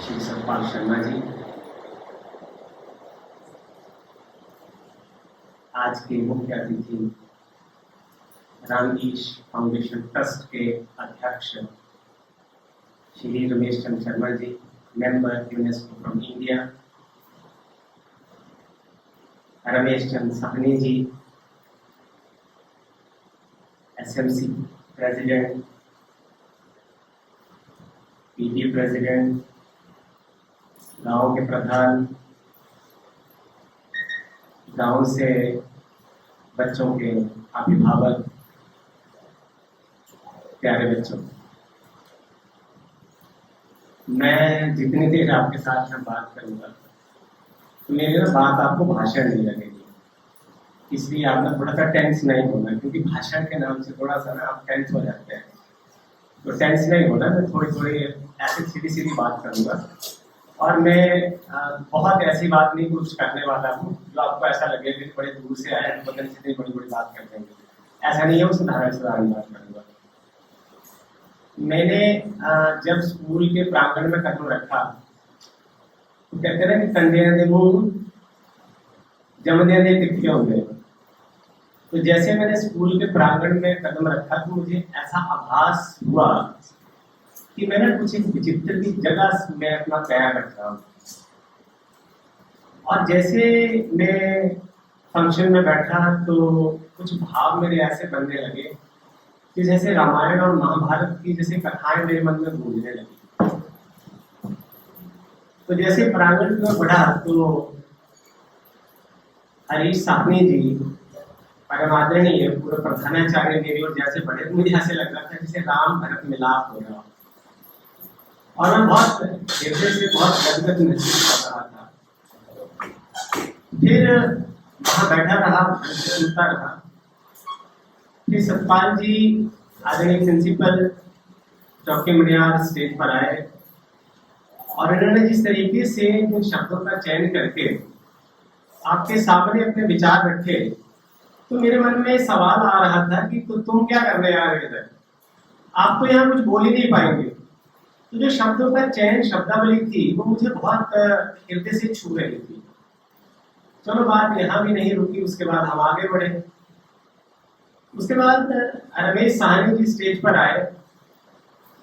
श्री सतपाल शर्मा जी, आज के मुख्य अतिथि रामईश फाउंडेशन ट्रस्ट के अध्यक्ष Shri Ramesh Chandra Sharma ji, member UNESCO from India, Ramesh Chandra Sahni ji, SMC president, PT president, गांव के प्रधान, गांव से बच्चों के अभिभावक, प्यारे बच्चों, मैं जितनी देर आपके साथ में बात करूंगा तो मेरी ना बात आपको भाषण नहीं लगेगी, इसलिए आप ना थोड़ा सा टेंस नहीं होना, क्योंकि भाषण के नाम से थोड़ा सा ना आप टेंस हो जाते हैं। तो टेंस नहीं होना, मैं थोड़ी थोड़ी ऐसी सीधी सीधी बात करूंगा और मैं बहुत ऐसी बात नहीं कुछ करने वाला हूँ जो आपको ऐसा लगे कि बड़े दूर से आए हैं, बदन से बड़ी बड़ी बात कर देंगे, ऐसा नहीं है। उस साधारण बात करूंगा। मैंने जब स्कूल के प्रांगण में कदम रखा तो कहते ना कि कंधे दे मुंह जमदे दे तिखे होंगे, तो जैसे मैंने स्कूल के प्रांगण में कदम रखा तो मुझे ऐसा आभास हुआ कि मैंने कुछ एक विचित्र की जगह में अपना पैर रखा हूं। और जैसे मैं फंक्शन में बैठा तो कुछ भाव मेरे ऐसे बनने लगे कि जैसे रामायण और महाभारत की जैसे कथाएं मेरे मन में गूंजने लगी। तो जैसे प्रांगण में बढ़ा तो हरीश साहनी जी परम आदरणीय पूरे प्रधानाचार्य मेरी और जैसे बढ़े तो मुझे ऐसे लग रहा था जैसे राम भरत मिलाप हो रहा, और मैं बहुत हृदय से बहुत गदगद महसूस कर रहा था। फिर वहां बैठा रहा, सुनता रहा। फिर सतपाल जी आदरणीय प्रिंसिपल चौकी मनियार स्टेज पर आए और इन्होंने जिस तरीके से उन शब्दों का चयन करके आपके सामने अपने विचार रखे तो मेरे मन में सवाल आ रहा था कि तो तुम क्या करने आ रहे थे, आप तो यहाँ कुछ बोल ही नहीं पाएंगे। तो जो शब्दों का चयन, शब्दावली थी, वो मुझे बहुत हृदय से छू रही थी। चलो बात यहाँ भी नहीं रुकी, उसके बाद हम आगे बढ़े। उसके बाद रमेश साहनी जी स्टेज पर आए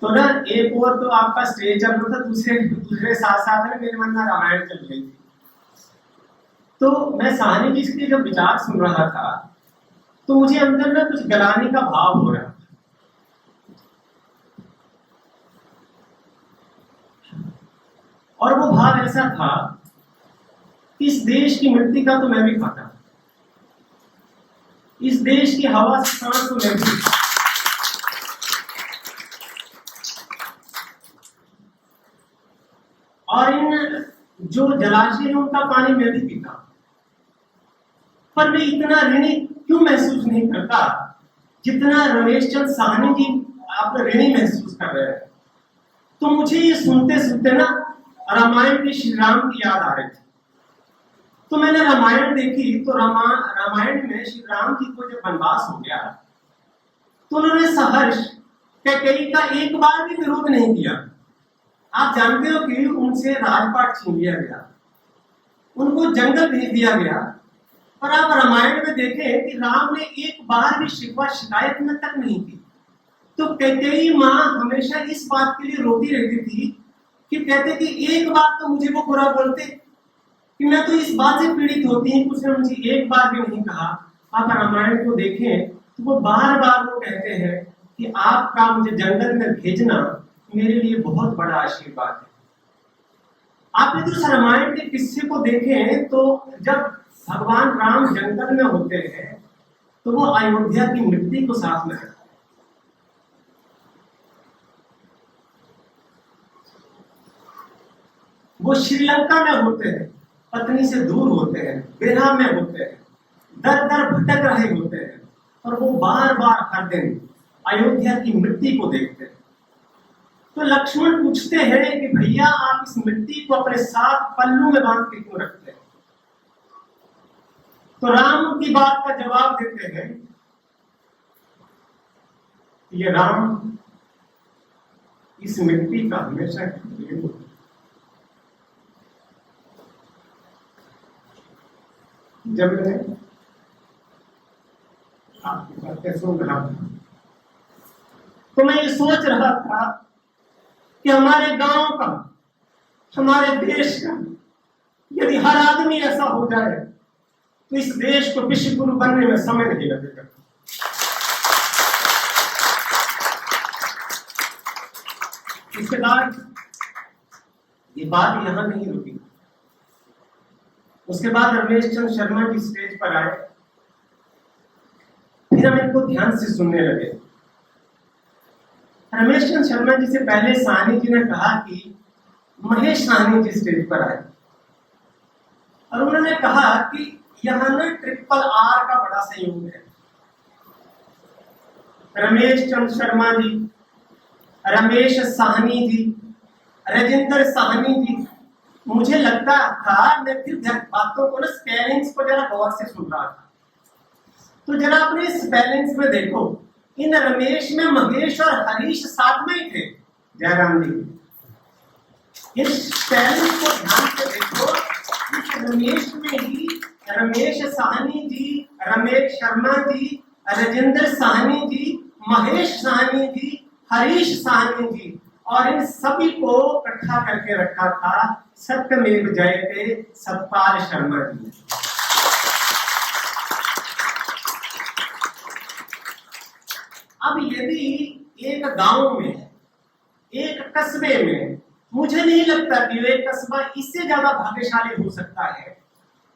तो ना एक और तो आपका स्टेज चल रहा था, दूसरे साथ साथ में मेरे मन में रामायण चल रही थी। तो मैं साहनी जी के जब विचार सुन रहा था तो मुझे अंदर में कुछ गलाने का भाव हो रहा था। और वो भाव ऐसा था कि इस देश की मिट्टी का तो मैं भी खाता, इस देश की हवा से सांस तो मैं भी, और इन जो जलाशय है उनका पानी मैं भी पीता, पर मैं इतना ऋणी क्यों महसूस नहीं करता जितना रमेश चंद्र साहनी जी आप ऋणी महसूस कर रहे हैं। तो मुझे ये सुनते सुनते ना रामायण के श्री राम की याद आ रही थी। तो मैंने रामायण देखी तो रामायण में श्री राम जी को जब वनवास हो गया तो उन्होंने सहर्ष कैकेयी का एक बार भी विरोध नहीं किया। आप जानते हो कि उनसे राजपाट छीन लिया गया, उनको जंगल भेज दिया गया, पर आप रामायण में देखें कि राम ने एक बार भी शिकवा शिकायत में तक नहीं की। तो कैकेयी माँ हमेशा इस बात के लिए रोती रहती थी कि कहते कि एक बार तो मुझे वो बुरा बोलते, कि मैं तो इस बात से पीड़ित होती हूँ, उसने मुझे एक बार भी नहीं कहा। आप रामायण को देखें तो वो बार बार वो कहते हैं कि आपका मुझे जंगल में भेजना मेरे लिए बहुत बड़ा आशीर्वाद है। आप यदि उस रामायण के किस्से को देखें तो जब भगवान राम जंगल में होते हैं तो वो अयोध्या की मिट्टी को साथ में रखते हैं। वो श्रीलंका में होते हैं, पत्नी से दूर होते हैं, बेरा में होते हैं, दर दर भटक रहे होते हैं, और वो बार बार हर दिन अयोध्या की मिट्टी को देखते हैं। तो लक्ष्मण पूछते हैं कि भैया आप इस मिट्टी को अपने साथ पल्लू में बांध के क्यों रखते हैं। तो राम की बात का जवाब देते हैं, ये राम इस मिट्टी का हमेशा जब मैं आपकी बातें सुन रहा था तो मैं ये सोच रहा था कि हमारे गांव का, हमारे देश का यदि हर आदमी ऐसा हो जाए तो इस देश को विश्व गुरु बनने में समय नहीं लगेगा। इसके बाद ये बात यहां नहीं रुकी। उसके बाद रमेश चंद्र शर्मा जी स्टेज पर आए, फिर हम इनको ध्यान से सुनने लगे। रमेश चंद्र शर्मा जी से पहले साहनी जी ने कहा कि महेश साहनी जी स्टेज पर आए और उन्होंने कहा कि यहां ना RRR का बड़ा सहयोग है। रमेश चंद्र शर्मा जी, रमेश साहनी जी, राजेंद्र साहनी जी, मुझे लगता था, मैं फिर बातों को ना स्पेलिंग्स को जरा गौर से सुन रहा था, तो जरा अपने स्पेलिंग्स में देखो, इन रमेश में महेश और हरीश साथ में ही थे। जयराम जी, इस स्पेलिंग को ध्यान से देखो, इस रमेश में ही रमेश साहनी जी, रमेश शर्मा जी, राजेंद्र साहनी जी, महेश साहनी जी, हरीश साहनी जी, और इन सभी को इकट्ठा करके रखा था सत्यमेव जयते सतपाल शर्मा जी। अब यदि एक गांव में, एक कस्बे में, मुझे नहीं लगता कि एक कस्बा इससे ज्यादा भाग्यशाली हो सकता है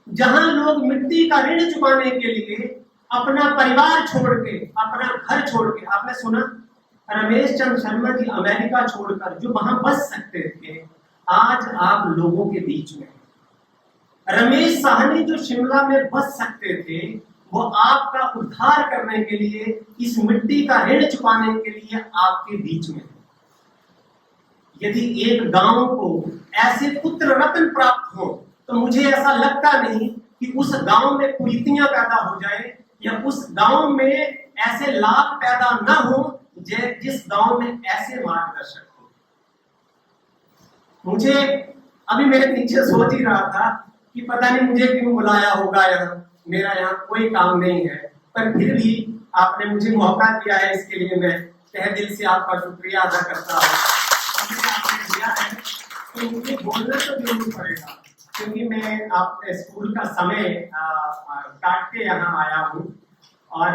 जहां लोग मिट्टी का ऋण चुकाने के लिए अपना परिवार छोड़ के, अपना घर छोड़ के, आपने सुना रमेश चंद्र शर्मा जी अमेरिका छोड़कर जो वहां बस सकते थे, आज आप लोगों के बीच में। रमेश साहनी जो शिमला में बस सकते थे, वो आपका उद्धार करने के लिए, इस मिट्टी का ऋण चुकाने के लिए आपके बीच में। यदि एक गांव को ऐसे पुत्र रत्न प्राप्त हो तो मुझे ऐसा लगता नहीं कि उस गांव में कुरीतियां पैदा हो जाए या उस गांव में ऐसे लाभ पैदा न हो जिस गांव में ऐसे मार्गदर्शक हो। मुझे अभी मेरे पीछे सोच ही रहा था कि पता नहीं मुझे क्यों बुलाया होगा, यहाँ मेरा यहाँ कोई काम नहीं है, पर फिर भी आपने मुझे मौका दिया है, इसके लिए मैं तहे दिल से आपका शुक्रिया अदा करता हूँ। आपने दिया है तो मुझे बोलना तो जरूर पड़ेगा, क्योंकि मैं आपके स्कूल का समय काट के यहाँ आया हूँ, और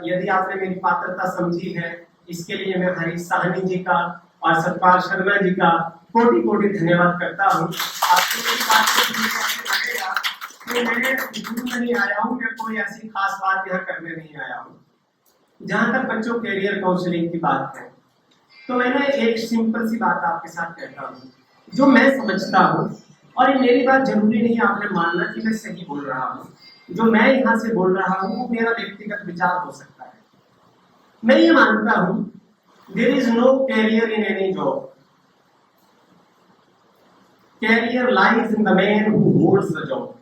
यदि आपने मेरी पात्रता समझी है, इसके लिए मैं हरीश साहनी जी का और सतपाल शर्मा जी का कोटि कोटि धन्यवाद करता हूँ। आपको मेरी बात को लगेगा कि मैं जुनून में नहीं आया हूँ, मैं कोई ऐसी खास बात यहाँ करने नहीं आया हूँ। जहाँ तक बच्चों कैरियर काउंसलिंग की बात है, तो मैंने एक सिंपल सी बात आपके साथ कहता हूँ जो मैं समझता हूँ, और ये मेरी बात जरूरी नहीं आपने मानना कि मैं सही बोल रहा हूँ। जो मैं यहाँ से बोल रहा हूँ वो मेरा व्यक्तिगत विचार हो सकता है। मैं ये मानता हूँ there is no career in any job, career lies in the man who holds the job.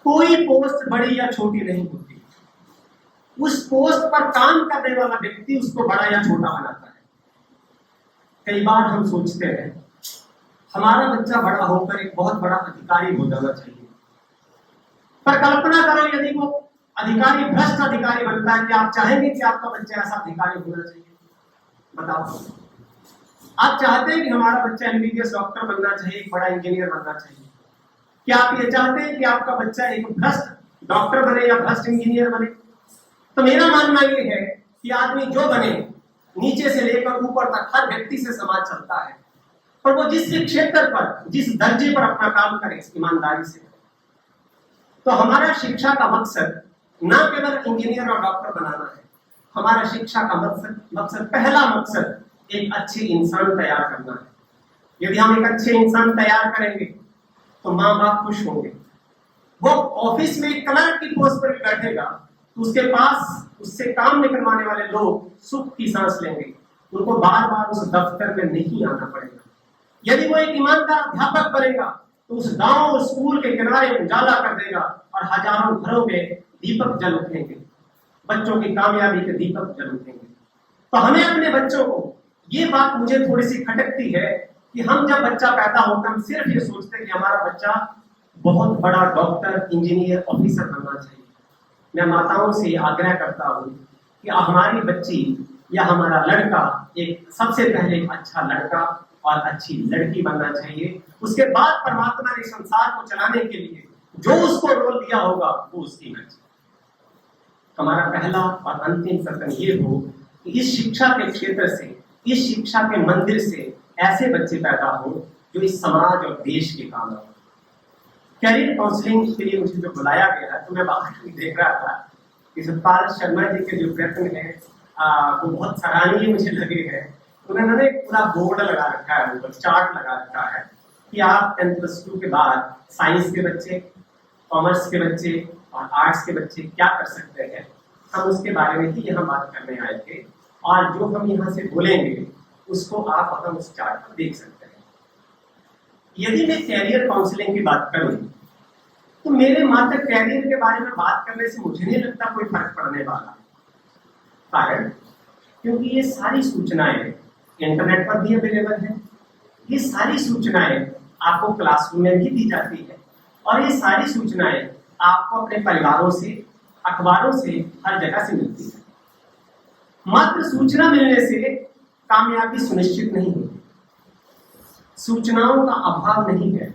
कोई पोस्ट बड़ी या छोटी नहीं होती, उस पोस्ट पर काम करने वाला व्यक्ति उसको बड़ा या छोटा बनाता है। कई बार हम सोचते हैं हमारा बच्चा बड़ा होकर एक बहुत बड़ा अधिकारी हो जाना चाहिए, पर कल्पना करो यदि वो अधिकारी भ्रष्ट अधिकारी बनता है, क्या आप चाहेंगे कि आपका बच्चा ऐसा अधिकारी होना चाहिए? बताओ, आप चाहते हैं कि हमारा बच्चा MBBS डॉक्टर बनना चाहिए, एक बड़ा इंजीनियर बनना चाहिए? क्या आप ये चाहते हैं कि आपका बच्चा एक भ्रष्ट डॉक्टर बने या भ्रष्ट इंजीनियर बने? तो मेरा मानना ये है कि आदमी जो बने, नीचे से लेकर ऊपर तक हर व्यक्ति से समाज चलता है, पर वो जिस क्षेत्र पर, जिस दर्जे पर अपना काम करे, ईमानदारी से। तो हमारा शिक्षा का मकसद न केवल इंजीनियर और डॉक्टर बनाना है, हमारा शिक्षा का मकसद पहला मकसद एक अच्छे इंसान तैयार करना है। यदि हम एक अच्छे इंसान तैयार करेंगे तो माँ बाप खुश होंगे। वो ऑफिस में एक क्लर्क की पोस्ट पर भी बैठेगा तो उसके पास उससे काम निकलवाने वाले लोग सुख की सांस लेंगे, उनको बार बार उस दफ्तर में नहीं आना पड़ेगा। यदि वो एक ईमानदार अध्यापक बनेगा तो उस गांव और स्कूल के किनारे उजाला कर देगा और हजारों घरों में दीपक जल उठेंगे, बच्चों की कामयाबी के दीपक जल उठेंगे। तो हमें अपने बच्चों को, ये बात मुझे थोड़ी सी खटकती है कि हम जब बच्चा पैदा होता है हम सिर्फ ये सोचते हैं कि हमारा बच्चा बहुत बड़ा डॉक्टर, इंजीनियर, ऑफिसर बनना चाहिए। मैं माताओं से आग्रह करता हूँ कि हमारी बच्ची या हमारा लड़का एक सबसे पहले एक अच्छा लड़का और अच्छी लड़की बनना चाहिए। उसके बाद परमात्मा ने संसार को चलाने के लिए जो उसको रोल दिया होगा वो उसकी मर्जी। हमारा पहला और अंतिम प्रश्न ये हो कि इस शिक्षा के क्षेत्र से, इस शिक्षा के मंदिर से ऐसे बच्चे पैदा हो जो इस समाज और देश के काम आए। कैरियर काउंसलिंग के लिए मुझे जो बुलाया गया है, तो मैं बाहर देख रहा था कि सतपाल शर्मा जी के जो प्रयत्न है वो बहुत सराहनीय मुझे लगे हैं। उन्होंने एक पूरा बोर्ड लगा रखा है, ऊपर चार्ट लगा रखा है कि आप 10+2 के बाद साइंस के बच्चे, कॉमर्स के बच्चे और आर्ट्स के बच्चे क्या कर सकते हैं। हम उसके बारे में ही यहाँ बात करने आए थे, और जो हम यहाँ से बोलेंगे उसको आप हम उस चार्ट पर देख सकते हैं। यदि मैं कैरियर काउंसलिंग की बात करूं तो मेरे मात्र कैरियर के बारे में बात करने से मुझे नहीं लगता कोई फर्क पड़ने वाला। कारण क्योंकि ये सारी सूचनाएं इंटरनेट पर भी अवेलेबल है, ये सारी सूचनाएं आपको क्लासरूम में भी दी जाती है, और ये सारी सूचनाएं आपको अपने परिवारों से, अखबारों से, हर जगह से मिलती है। मात्र सूचना मिलने से कामयाबी सुनिश्चित नहीं होती। सूचनाओं का अभाव नहीं है।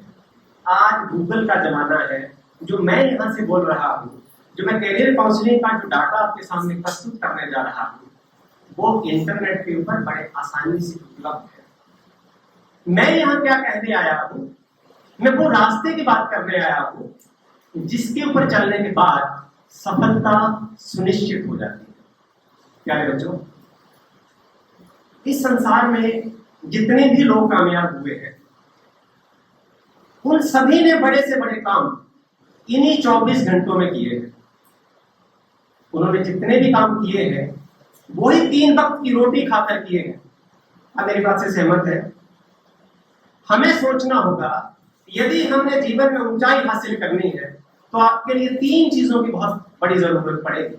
आज गूगल का जमाना है। जो मैं यहाँ से बोल रहा हूँ, जो मैं कैरियर काउंसलिंग का जो डाटा आपके सामने प्रस्तुत करने जा रहा हूँ, वो इंटरनेट के ऊपर बड़े आसानी से उपलब्ध है। मैं यहाँ क्या कहने आया हूँ, मैं वो रास्ते की बात करने आया हूँ जिसके ऊपर चलने के बाद सफलता सुनिश्चित हो जाती है। प्यारे बच्चों, इस संसार में जितने भी लोग कामयाब हुए हैं, उन सभी ने बड़े से बड़े काम इन्हीं 24 घंटों में किए हैं। उन्होंने जितने भी काम किए हैं वही 3 वक्त की रोटी खाकर किए हैं। आप मेरी बात से सहमत है? हमें सोचना होगा, यदि हमने जीवन में ऊंचाई हासिल करनी है तो आपके लिए 3 चीजों की बहुत बड़ी जरूरत पड़ेगी।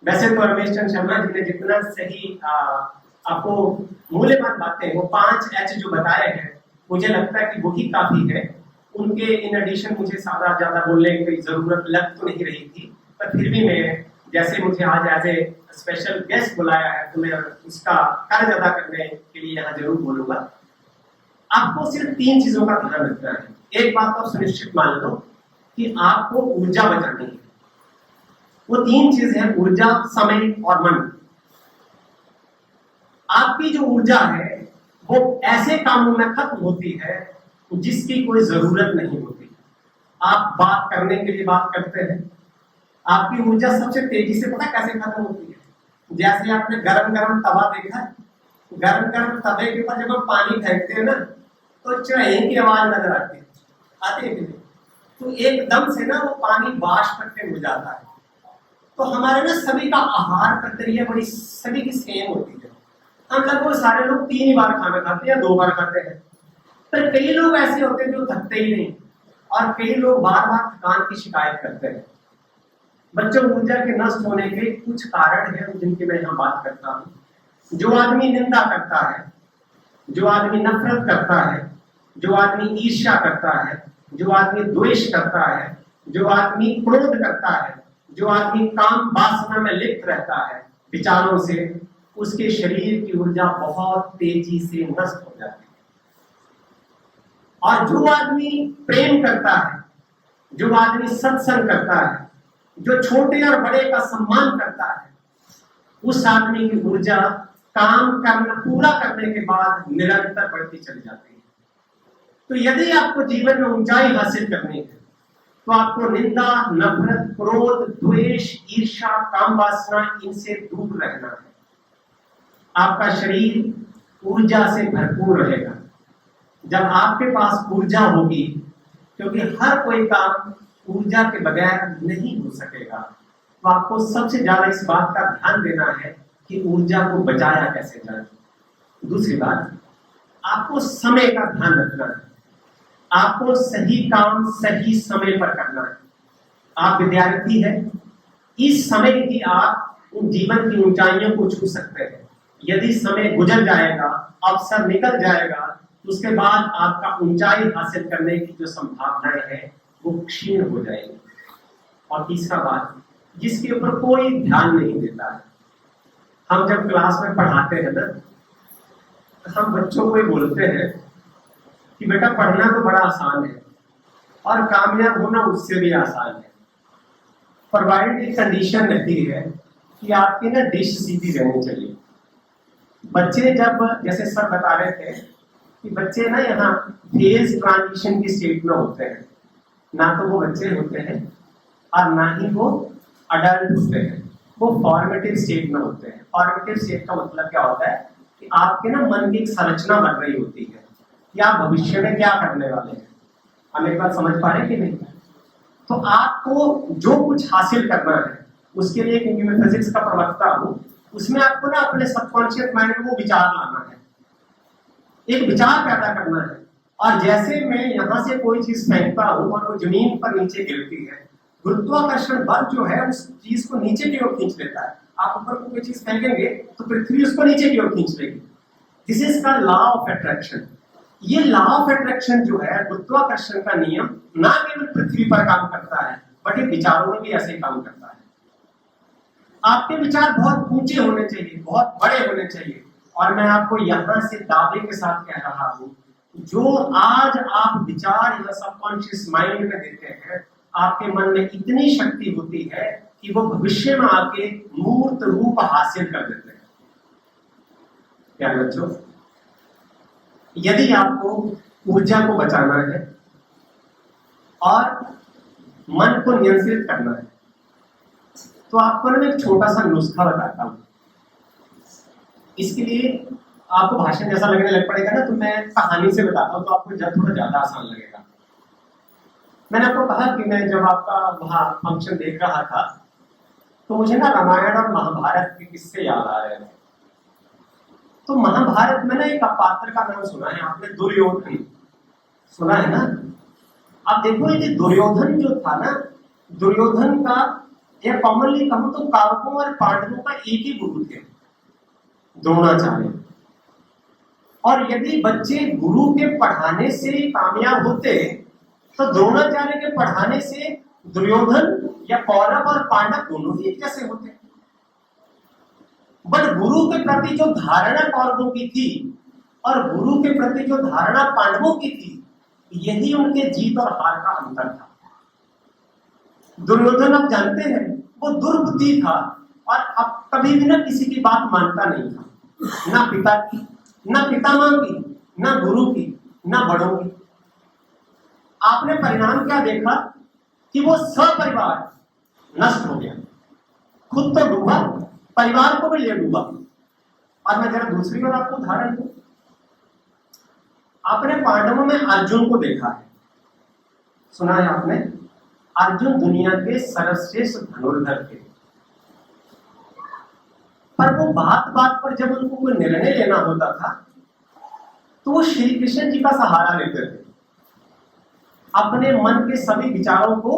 वैसे तो रमेश चंद्र शर्मा जी ने जितना सही आपको मूल्यवान बातें वो 5H जो बताए हैं, मुझे लगता है कि वही काफी है। उनके इन एडिशन मुझे ज्यादा बोलने की जरूरत लग तो नहीं रही थी, पर फिर भी मैं, जैसे मुझे आज एज ए स्पेशल गेस्ट बुलाया है, तो मैं उसका कर्ज अदा करने के लिए यहाँ जरूर बोलूंगा। आपको सिर्फ 3 चीजों का ध्यान रखना है। एक बात तो सुनिश्चित मान लो कि आपको ऊर्जा बचानी है। वो 3 चीज है, ऊर्जा, समय और मन। आपकी जो ऊर्जा है वो ऐसे कामों में खत्म होती है जिसकी कोई जरूरत नहीं होती। आप बात करने के लिए बात करते हैं, आपकी ऊर्जा सबसे तेजी से पता कैसे खत्म होती है? जैसे आपने गरम गरम तवा देखा है, गरम गरम तवे के ऊपर जब हम पानी फेंकते हैं ना, तो चढ़ाई की आवाज नजर आती है, आती है कि नहीं? तो एकदम से ना वो पानी वाष्प करके हो जाता है। तो हमारे ना सभी का आहार प्रक्रिया बड़ी सभी की सेम होती है। हम लगभग सारे लोग 3 ही बार खाना खाते हैं या 2 बार खाते हैं, पर कई लोग ऐसे होते हैं जो थकते ही नहीं, और कई लोग बार बार थकान की शिकायत करते हैं। बच्चों, ऊर्जा के नष्ट होने के कुछ कारण हैं जिनकी मैं यहाँ बात करता हूँ। जो आदमी निंदा करता है, जो आदमी नफरत करता है, जो आदमी ईर्ष्या करता है, जो आदमी द्वेष करता है, जो आदमी क्रोध करता है, जो आदमी काम वासना में लिप्त रहता है विचारों से, उसके शरीर की ऊर्जा बहुत तेजी से नष्ट हो जाती है। और जो आदमी प्रेम करता है, जो आदमी सत्संग करता है, जो छोटे और बड़े का सम्मान करता है, उस आदमी की ऊर्जा काम करना पूरा करने के बाद निरंतर बढ़ती चली जाती है। तो यदि आपको जीवन में ऊंचाई हासिल करनी है तो आपको निंदा, नफरत, क्रोध, द्वेष, ईर्ष्या, काम वासना, इनसे दूर रहना है। आपका शरीर ऊर्जा से भरपूर रहेगा। जब आपके पास ऊर्जा होगी, क्योंकि हर कोई काम ऊर्जा के बगैर नहीं हो सकेगा, तो आपको सबसे ज्यादा इस बात का ध्यान देना है कि ऊर्जा को बचाया कैसे जाए। दूसरी बात, आपको समय का ध्यान रखना है। आपको सही काम सही समय पर करना है। आप विद्यार्थी हैं, इस समय की आप जीवन की ऊंचाइयों को छू सकते हैं। यदि समय गुजर जाएगा, अवसर निकल जाएगा, उसके बाद आपका ऊंचाई हासिल करने की जो संभावनाएं है वो क्षीण हो जाएगी। और तीसरा बात, जिसके ऊपर कोई ध्यान नहीं देता है। हम जब क्लास में पढ़ाते हैं ना, हम बच्चों को ही बोलते हैं कि बेटा पढ़ना तो बड़ा आसान है और कामयाब होना उससे भी आसान है। प्रोवाइड एक कंडीशन रहती है कि आपकी ना डिश सीधी रहनी चाहिए। बच्चे जब, जैसे सर बता रहे थे कि बच्चे ना यहाँ फेज ट्रांजिशन की स्टेट में होते हैं, ना तो वो बच्चे होते हैं और ना ही वो अडल्ट होते हैं, वो फॉर्मेटिव स्टेट में होते हैं। फॉर्मेटिव स्टेट का मतलब क्या होता है कि आपके ना मन की एक संरचना बन रही होती है कि आप भविष्य में क्या करने वाले हैं। हम एक बात समझ पा रहे हैं कि नहीं? तो आपको जो कुछ हासिल करना है उसके लिए, क्योंकि मैं फिजिक्स का प्रवक्ता हूं, उसमें आपको ना अपने सबकॉन्शियस माइंड में वो विचार लाना है, एक विचार पैदा करना है। और जैसे मैं यहां से कोई चीज फेंकता हूं और वो जमीन पर नीचे गिरती है, गुरुत्वाकर्षण बल जो है उस चीज को नीचे की ओर खींच लेता है। आप ऊपर को कोई चीज फेंकेंगे तो पृथ्वी उसको नीचे की ओर खींच लेगी। This is the law of attraction. ये लॉ ऑफ अट्रैक्शन जो है, गुरुत्वाकर्षण का नियम, ना केवल पृथ्वी पर काम करता है बट ये विचारों में भी ऐसे काम करता है। आपके विचार बहुत ऊंचे होने चाहिए, बहुत बड़े होने चाहिए। और मैं आपको यहां से दावे के साथ कह रहा हूं, जो आज आप विचार या सबकॉन्शियस माइंड में देते हैं, आपके मन में इतनी शक्ति होती है कि वो भविष्य में आपके मूर्त रूप हासिल कर देते हैं। क्या बच्चों, यदि आपको ऊर्जा को बचाना है और मन को नियंत्रित करना है, तो आपको ना एक छोटा सा नुस्खा बताता हूं। इसके लिए आपको भाषण जैसा लगने लग पड़ेगा ना, तो मैं कहानी से बताता हूं तो आपको थोड़ा ज्यादा आसान लगेगा। मैंने आपको कहा कि मैं जब आपका वहां फंक्शन देख रहा था तो मुझे ना रामायण और महाभारत के किस्से याद आ रहे थे। तो महाभारत में ना एक पात्र का नाम सुना है आपने, दुर्योधन सुना है ना? अब देखो, ये दुर्योधन जो था ना, दुर्योधन का, या कॉमनली कहूं तो कौरवों और पांडवों का एक ही गुरु थे, द्रोणाचार्य। और यदि बच्चे गुरु के पढ़ाने से कामयाब होते तो द्रोणाचार्य के पढ़ाने से दुर्योधन या कौरव और पांडव दोनों ही एक जैसे होते। बट गुरु के प्रति जो धारणा कौरवों की थी और गुरु के प्रति जो धारणा पांडवों की थी, यही उनके जीत और हार का अंतर था। दुर्योधन, आप जानते हैं, वो दुर्बुद्धि था और अब कभी भी ना किसी की बात मानता नहीं था, ना पिता की, ना पितामह की, ना गुरु की, ना बड़ों की। आपने परिणाम क्या देखा कि वो सपरिवार नष्ट हो गया, खुद तो डूबा, परिवार को भी ले डूबा। और मैं जरा दूसरी बार आपको उदाहरण दूं, आपने पांडवों में अर्जुन को देखा है, सुना है आपने? अर्जुन दुनिया के सर्वश्रेष्ठ धनुर्धर थे, पर वो बात बात पर जब उनको कोई निर्णय लेना होता था तो वो श्री कृष्ण जी का सहारा लेते थे। अपने मन के सभी विचारों को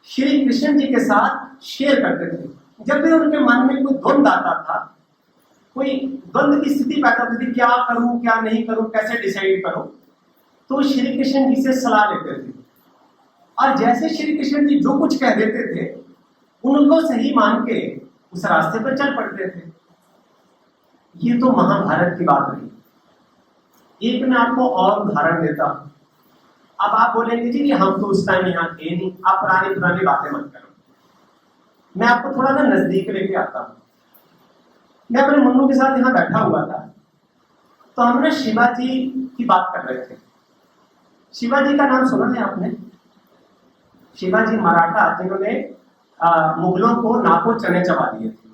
श्री कृष्ण जी के साथ शेयर करते थे। जब भी उनके मन में कोई द्वंद आता था, कोई द्वंद की स्थिति पैदा होती थी, क्या करूं क्या नहीं करूं, कैसे डिसाइड करूं, तो श्री कृष्ण जी से सलाह लेते थे। और जैसे श्री कृष्ण जी जो कुछ कह देते थे, उनको सही मान के उस रास्ते पर चल पड़ते थे। ये तो महाभारत की बात रही। एक मैं आपको और उदाहरण देता हूं। अब आप बोलेंगे जी कि हम तो उस टाइम यहाँ थे नहीं, आप पुरानी पुरानी बातें मत करो। मैं आपको थोड़ा ना नजदीक लेके आता हूं। मैं अपने मम्मी के साथ यहाँ बैठा हुआ था, तो हम ना शिवाजी की बात कर रहे थे। शिवाजी का नाम सुना है आपने? शिवाजी मराठा, जिन्होंने मुगलों को नाको चने चबा दिए थे।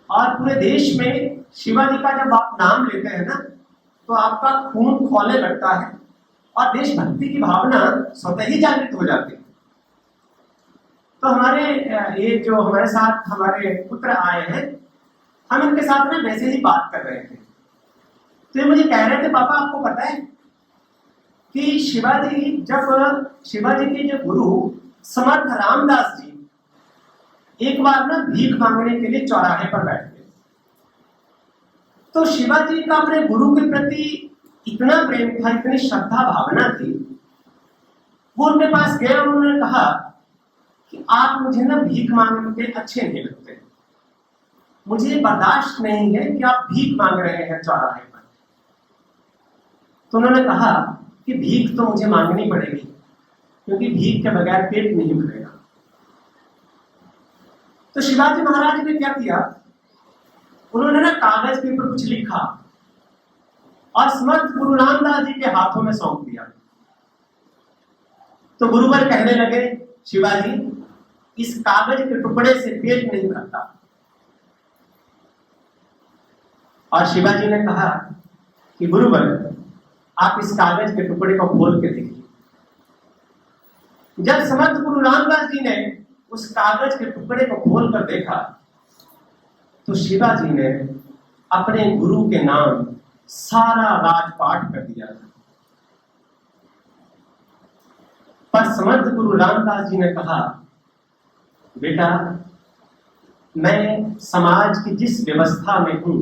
और पूरे देश में शिवाजी का जब आप नाम लेते हैं ना, तो आपका खून खौलने लगता है और देशभक्ति की भावना स्वतः ही जागृत हो जाती है। तो हमारे ये जो हमारे साथ हमारे पुत्र आए हैं, हम इनके साथ में वैसे ही बात कर रहे थे। तो ये मुझे कह रहे थे, पापा आपको पता है कि शिवाजी के जो गुरु समर्थ रामदास जी एक बार ना भीख मांगने के लिए चौराहे पर बैठ गए। तो शिवाजी का अपने गुरु के प्रति इतना प्रेम था, इतनी श्रद्धा भावना थी। वो उनके पास गया और उन्होंने कहा कि आप मुझे ना भीख मांगते अच्छे नहीं लगते, मुझे बर्दाश्त नहीं है कि आप भीख मांग रहे हैं चौराहे पर। तो उन्होंने कहा कि भीख तो मुझे मांगनी पड़ेगी, क्योंकि भीख के बगैर पेट नहीं भरेगा। तो शिवाजी महाराज ने क्या किया, उन्होंने ना कागज पे ऊपर कुछ लिखा और समर्थ गुरु रामदास जी के हाथों में सौंप दिया। तो गुरुवर कहने लगे, शिवाजी, इस कागज के टुकड़े से पेट नहीं भरता। और शिवाजी ने कहा कि गुरुवर, आप इस कागज के टुकड़े को खोल के देखिए। जब समर्थ गुरु रामदास जी ने उस कागज के टुकड़े को खोल कर देखा तो शिवाजी ने अपने गुरु के नाम सारा राजपाट कर दिया। पर समर्थ गुरु रामदास जी ने कहा, बेटा, मैं समाज की जिस व्यवस्था में हूं,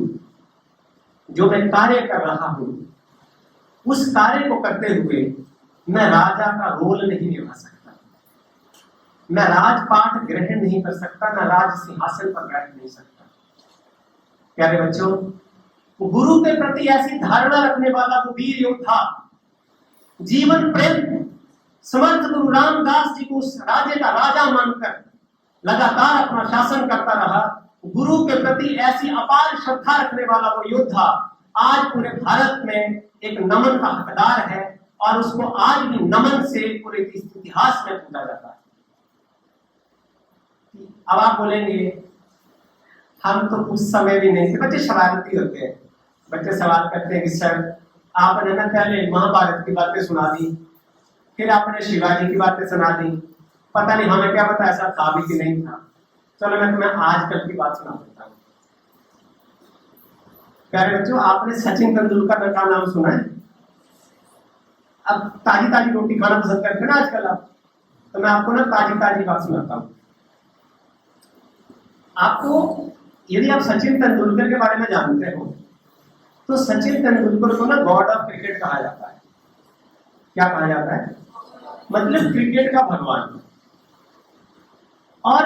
जो मैं कार्य कर रहा हूं, उस कार्य को करते हुए मैं राजा का रोल नहीं निभा सकता, मैं राजपाट ग्रहण नहीं कर सकता, मैं राज सिंहासन पर बैठ नहीं सकता। प्यारे बच्चों, गुरु के प्रति ऐसी धारणा रखने वाला वो वीर योद्धा, जीवन प्रेम समर्थ गुरु रामदास जी को उस राज्य का राजा मानकर लगातार अपना शासन करता रहा। गुरु के प्रति ऐसी अपार श्रद्धा रखने वाला वो योद्धा आज पूरे भारत में एक नमन का हकदार है और उसको आज भी नमन से पूरे इतिहास में पूछा जाता है। अब आप बोलेंगे, हम तो उस समय भी नहीं थे। बच्चे शरारती होते हैं, बच्चे सवाल करते हैं कि सर, आपने ना पहले महाभारत की बातें सुना दी, फिर आपने शिवाजी की बातें सुना दी, पता नहीं हमें क्या पता ऐसा था भी कि नहीं था। चलो मैं तुम्हें आजकल की बात सुना देता हूँ। प्यारे बच्चों, आपने सचिन तेंदुलकर का नाम सुना है? अब ताजी ताजी रोटी खाना पसंद करते हैं ना आजकल आप, तो मैं आपको ना ताजी ताजी बात सुनाता हूँ। आपको यदि आप सचिन तेंदुलकर के बारे में जानते हो तो सचिन तेंदुलकर को ना गॉड ऑफ क्रिकेट कहा जाता है। क्या कहा जाता है? मतलब क्रिकेट का भगवान। और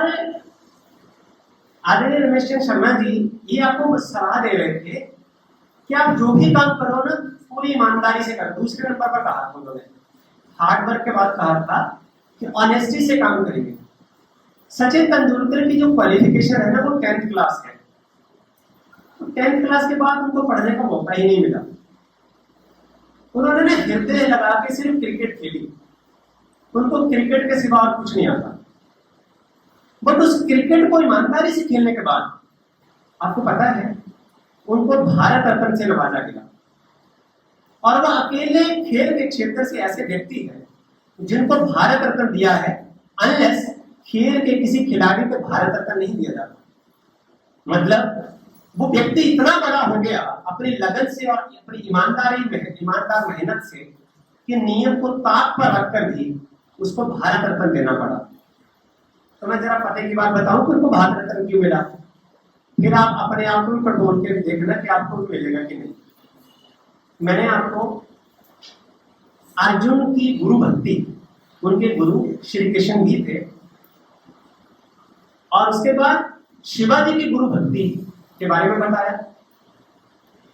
आदरणीय रमेश चंद्र शर्मा जी ये आपको सलाह दे रहे थे कि आप जो भी काम करो ना पूरी ईमानदारी से करो। दूसरे नंबर पर कहा था उन्होंने, हार्ड वर्क के बाद कहा था कि ऑनेस्टी से काम करेंगे। सचिन तेंदुलकर की जो क्वालिफिकेशन है ना वो 10th क्लास है। तो 10th क्लास के बाद उनको पढ़ने का मौका ही नहीं मिला। उन्होंने हृदय लगा के सिर्फ क्रिकेट खेली, उनको क्रिकेट के सिवा और कुछ नहीं आता। बट उस क्रिकेट को ईमानदारी से खेलने के बाद आपको पता है उनको भारत रत्न से नवाजा गया। और वह अकेले खेल के क्षेत्र से ऐसे व्यक्ति हैं जिनको भारत रत्न दिया है, अनलेस खेल के किसी खिलाड़ी को भारत रत्न नहीं दिया जाता। मतलब वो व्यक्ति इतना बड़ा हो गया अपनी लगन से और अपनी ईमानदार मेहनत से कि नियम को ताक पर रखकर भी उसको भारत रत्न देना पड़ा। तो मैं जरा पते की बात बताऊं कि उनको भारत रत्न क्यों मिला, फिर आप अपने आप को कंट्रोल के देखना कि आपको मिलेगा कि नहीं। मैंने आपको अर्जुन की गुरु भक्ति, उनके गुरु श्री कृष्ण भी थे, और उसके बाद शिवाजी की गुरु भक्ति के बारे में बताया।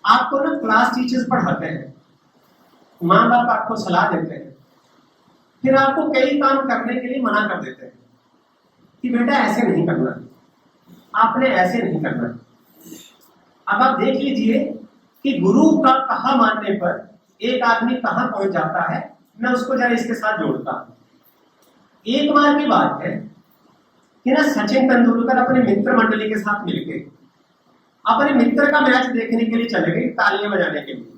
आपको ना क्लास टीचर्स पढ़ाते हैं, माँ बाप आपको सलाह देते हैं, फिर आपको कई काम करने के लिए मना कर देते हैं कि बेटा ऐसे नहीं करना, आपने ऐसे नहीं करना। अब आप देख लीजिए कि गुरु का कहा मानने पर एक आदमी कहां पहुंच जाता है। मैं उसको जरा इसके साथ जोड़ता हूं। एक बार की बात है कि ना सचिन तेंदुलकर अपने मित्र मंडली के साथ मिलके अपने मित्र का मैच देखने के लिए चले गए, तालियां बजाने के लिए।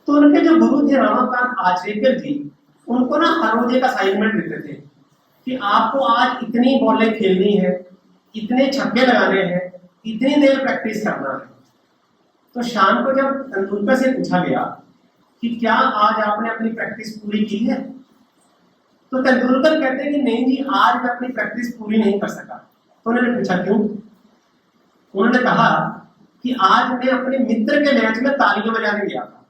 तो उनके जो गुरु थे रमाकांत आचरेकर जी, उनको ना हर रोज एक असाइनमेंट देते थे कि आपको आज इतनी बॉलें खेलनी है, इतने छक्के लगाने हैं, इतनी देर प्रैक्टिस करना है। तो शाम को जब तेंदुलकर से पूछा गया कि क्या आज आपने अपनी प्रैक्टिस पूरी की है, तो तेंदुलकर कहते हैं कि नहीं जी, आज मैं अपनी प्रैक्टिस पूरी नहीं कर सका। तो उन्होंने पूछा क्यों? उन्होंने कहा कि आज मैं अपने मित्र के मैच में तालियां बजाने गया था,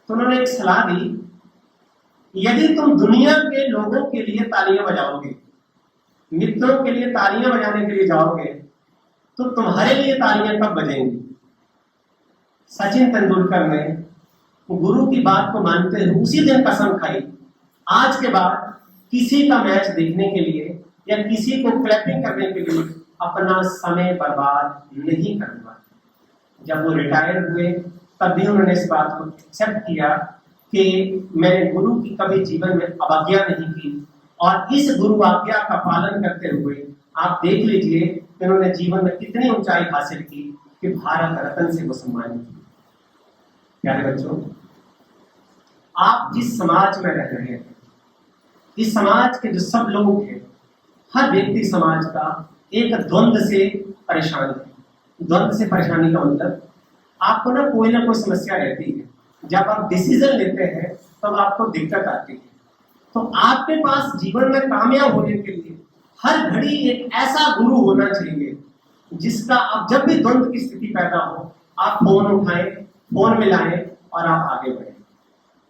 तो उन्होंने एक सलाह दी, यदि तुम दुनिया के लोगों के लिए तालियां बजाओगे, मित्रों के लिए तालियां बजाने के लिए जाओगे, तो तुम्हारे लिए तालियां कब बजेंगी? सचिन तेंदुलकर ने गुरु की बात को मानते हुए उसी दिन कसम खाई, आज के बाद किसी का मैच देखने के लिए या किसी को क्लैपिंग करने के लिए अपना समय बर्बाद नहीं करना। जब वो रिटायर हुए तब भी उन्होंने इस बात को एक्सेप्ट किया कि मैंने गुरु की कभी जीवन में अवज्ञा नहीं की, और इस गुरु आज्ञा का पालन करते हुए आप देख लीजिए कि उन्होंने जीवन में कितनी ऊंचाई हासिल की कि भारत रत्न से वो सम्मानित किया। प्यारे बच्चों, आप जिस समाज में रह रहे हैं, इस समाज के जो सब लोग हैं, हर व्यक्ति समाज का एक द्वंद्व से परेशान है। द्वंद्व से परेशानी का मतलब आपको ना कोई समस्या रहती है। जब आप डिसीजन लेते हैं तब तो आपको दिक्कत आती है। तो आपके पास जीवन में कामयाब होने के लिए हर घड़ी एक ऐसा गुरु होना चाहिए जिसका आप जब भी द्वंद्व की स्थिति पैदा हो, आप फोन उठाएं, फोन मिलाएं और आप आगे बढ़ें।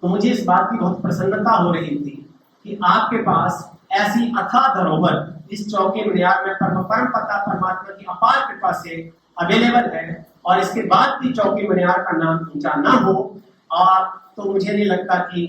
तो मुझे इस बात की बहुत प्रसन्नता हो रही थी कि आपके पास ऐसी अथाह धरोहर इस चौके बुनियाद में परम पिता परमात्मा की अपार कृपा से अवेलेबल है, और इसके बाद भी चौकी बुनियाद का नाम ऊंचा ना हो, और तो मुझे नहीं लगता कि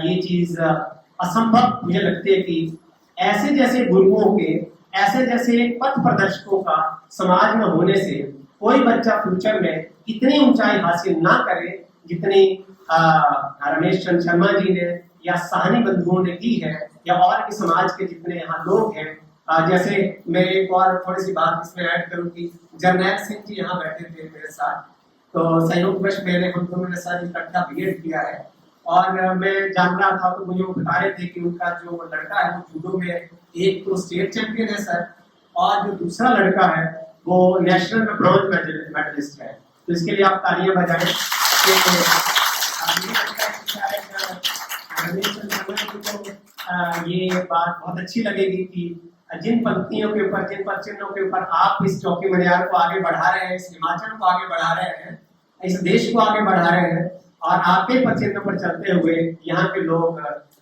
ये चीज असंभव मुझे लगती है कि ऐसे जैसे गुरुओं के, ऐसे जैसे पथ प्रदर्शकों का समाज में होने से कोई बच्चा फ्यूचर में इतनी ऊंचाई हासिल ना करे जितनी रमेश चंद्र शर्मा जी ने या साहनी बंधुओं ने की है, या और भी समाज के जितने यहाँ लोग हैं। जैसे मैं एक और थोड़ी सी बात इसमें ऐड करूं कि जरनैल सिंह जी यहाँ बैठे थे मेरे साथ, तो संयोगवश मैंने हम दोनों ने साथ इकट्ठा बीएड किया है, और मैं जान रहा था तो मुझे वो बता रहे थे कि उनका जो लड़का है वो जूडो में एक तो स्टेट चैंपियन है सर, और जो दूसरा लड़का है वो नेशनल में ब्रॉन्ज मेडलिस्ट है। तो इसके लिए आप तालियां बजाएं। ये बात बहुत अच्छी लगेगी कि जिन पंक्तियों के ऊपर, जिन चिन्हों के ऊपर आप इस चौकी बुनियाद को आगे बढ़ा रहे हैं, इस हिमाचल को आगे बढ़ा रहे हैं, इस देश को आगे बढ़ा रहे हैं, और आपके चिन्हों पर चलते हुए यहाँ के लोग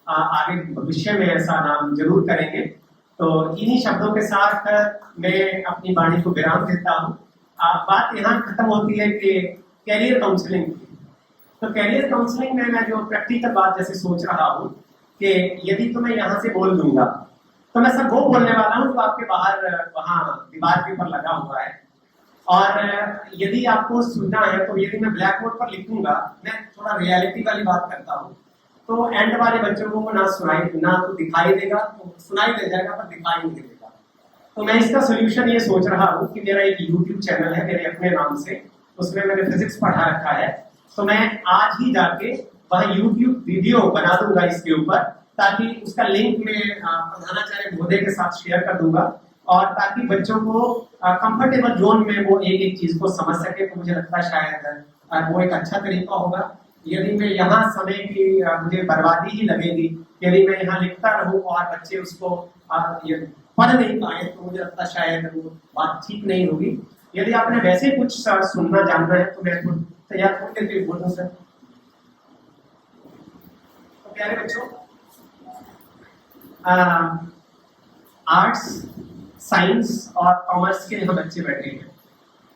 आगे भविष्य में ऐसा नाम जरूर करेंगे। तो इन्हीं शब्दों के साथ मैं अपनी वाणी को विराम देता हूँ। बात यहाँ खत्म होती है कि कैरियर काउंसलिंग की। तो कैरियर काउंसलिंग में मैं जो प्रैक्टिकल बात जैसे सोच रहा हूँ कि यदि तो मैं यहाँ से बोल दूंगा तो मैं सब वो बोलने वाला हूँ जो आपके बाहर वहाँ दीवार के ऊपर लगा हुआ है, और यदि आपको सुनना है तो यदि मैं ब्लैक बोर्ड पर लिखूंगा, मैं थोड़ा रियलिटी वाली बात करता हूँ, तो एंड वाले बच्चों को ना तो दिखाई देगा, तो सुनाई दे जाएगा पर दिखाई नहीं देगा। तो मैं इसका सोल्यूशन ये सोच रहा हूँ कि मेरा एक यूट्यूब चैनल है मेरे अपने नाम से, उसमें मैंने फिजिक्स पढ़ा रखा है, तो मैं आज ही जाके वह यूट्यूब वीडियो बना दूंगा इसके ऊपर, ताकि उसका लिंक मैं प्रधानाचार्य महोदय के साथ शेयर कर दूंगा, और ताकि बच्चों को कंफर्टेबल जोन में वो एक एक चीज को समझ सके। तो मुझे लगता है शायद वो एक अच्छा तरीका होगा। यदि मैं यहाँ समय की मुझे बर्बादी ही लगेगी, यदि मैं यहाँ लिखता रहूँ और बच्चे उसको पढ़ नहीं पाए, तो मुझे लगता शायद वो बात ठीक नहीं होगी। यदि आपने वैसे कुछ सुनना जानना है तो मैं तैयार होकर बोलूँ सर। तो प्यारे बच्चों, आर्ट्स, साइंस और कॉमर्स के यहाँ बच्चे बैठे हैं,